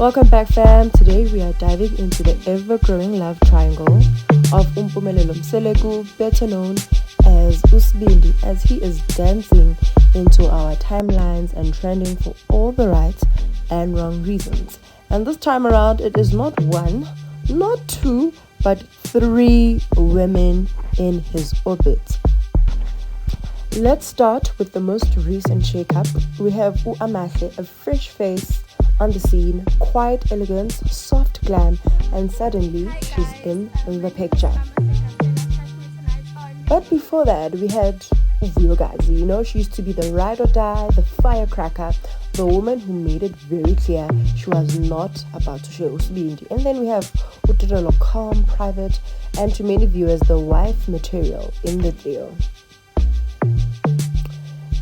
Welcome back, fam. Today we are diving into the ever-growing love triangle of Mpumelelo Mseleku, better known as Usbindi, as he is dancing into our timelines and trending for all the right and wrong reasons. And this time around, it is not one, not two, but three women in his orbit. Let's start with the most recent shakeup. We have Amahle, a fresh face on the scene, quiet elegance, soft glam, and suddenly she's in the picture. But before that, we had Vuyokazi. She used to be the ride or die, the firecracker, the woman who made it very clear she was not about to show Usbindi. And then we have Tirelo, calm, private, and to many viewers, the wife material in the trio.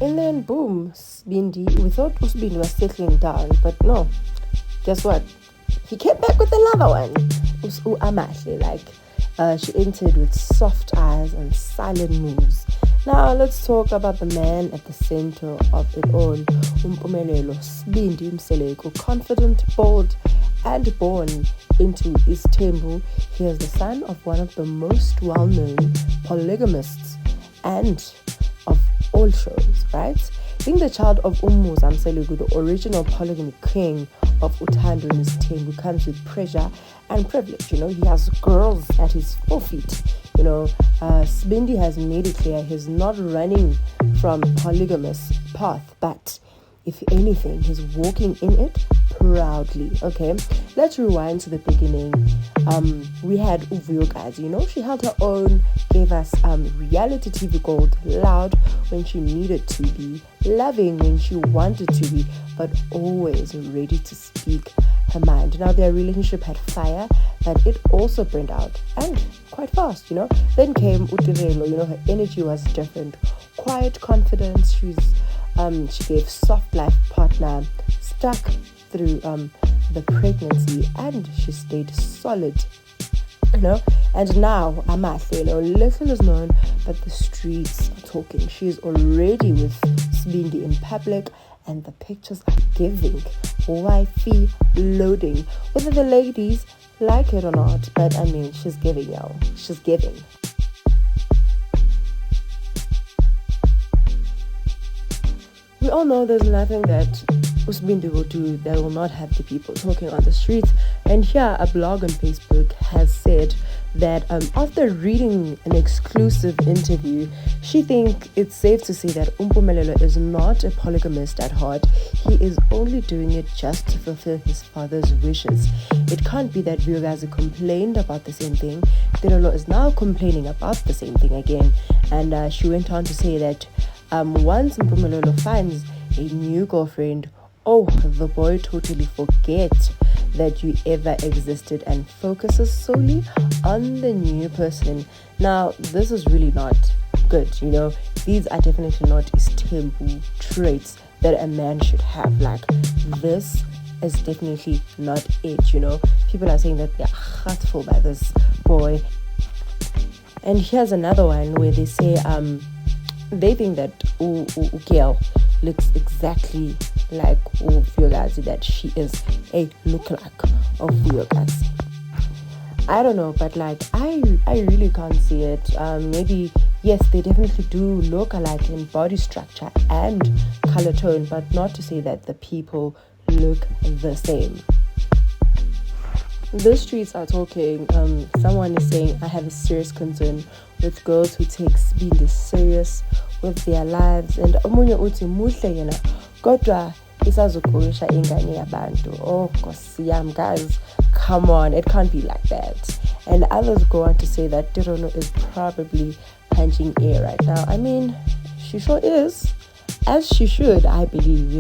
And then boom, Sbindi. We thought Usbindi was settling down, but no. Guess what? He came back with another one. Amahle, she entered with soft eyes and silent moves. Now let's talk about the man at the center of it all. Mpumelelo, Sbindi Mseleku, confident, bold, and born into Tembu. He is the son of one of the most well-known polygamists and of all shows, right? Being the child of Mseleku, the original polygamy king of Utando in Tembu, comes with pressure and privilege. He has girls at his forefeet. Sbindi has made it clear he's not running from polygamous path, but if anything, he's walking in it proudly. Okay, let's rewind to the beginning. We had Vuyokazi. She held her own, gave us reality TV gold, loud when she needed to be, loving when she wanted to be, but always ready to speak her mind. Now their relationship had fire, but it also burned out, and quite fast. Then came Tirelo. Her energy was different, quiet confidence. She gave soft life partner, stuck through the pregnancy, and she stayed solid. And now Amahle, little is known, but the streets are talking. She is already with Sbindi in public, and the pictures are giving wifey loading. Whether the ladies like it or not, but she's giving, y'all. She's giving. We all know there's nothing that Usbindi will do that will not have the people talking on the streets. And here, a blog on Facebook has said that after reading an exclusive interview, she thinks it's safe to say that Mpumelelo is not a polygamist at heart. He is only doing it just to fulfill his father's wishes. It can't be that Vuyokazi complained about the same thing. Tirelo is now complaining about the same thing again. And she went on to say that once Mpumelelo finds a new girlfriend, the boy totally forgets that you ever existed and focuses solely on the new person. Now, this is really not good. These are definitely not Tembu traits that a man should have. This is definitely not it. People are saying that they're hurtful by this boy. And here's another one where they say they think that Ukiel looks exactly like Vuyokazi, that she is a lookalike of Vuyokazi. I don't know, but I really can't see it. Maybe yes, they definitely do look alike in body structure and color tone, but not to say that the people look the same. The streets are talking. Someone is saying, I have a serious concern with girls who take being serious with their lives. And omunye uthi muhle yena kodwa isazogurisha ingane yabantu. Oh, Nkosiyam, guys, come on, it can't be like that. And others go on to say that Tirelo is probably punching air right now. She sure is, as she should, I believe.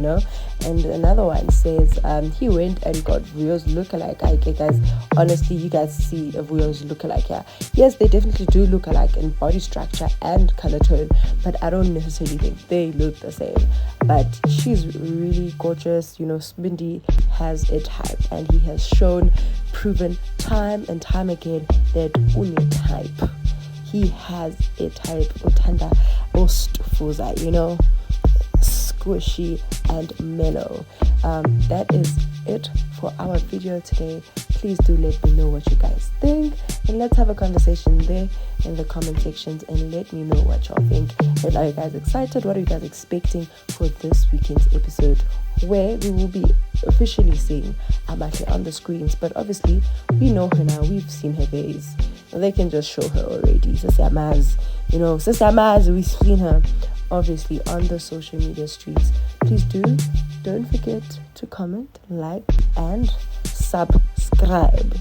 And another one says he went and got Vuyo's lookalike. Okay, guys, honestly, you guys see a Vuyo's lookalike here. Yes, they definitely do look alike in body structure and color tone, but I don't necessarily think they look the same. But she's really gorgeous. Sbindi has a type, and he has proven time and time again that uni type. He has a type. Utanda ostufuza, squishy and mellow. That is it for our video today. Please do let me know what you guys think, and let's have a conversation there in the comment sections, and let me know what y'all think. And are you guys excited? What are you guys expecting for this weekend's episode, where we will be officially seeing Amahle on the screens? But obviously we know her now, we've seen her face. They can just show her already. Sesiamaz, we've seen her obviously on the social media streets. Please don't forget to comment, like, and subscribe,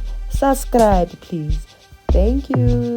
please. Thank you.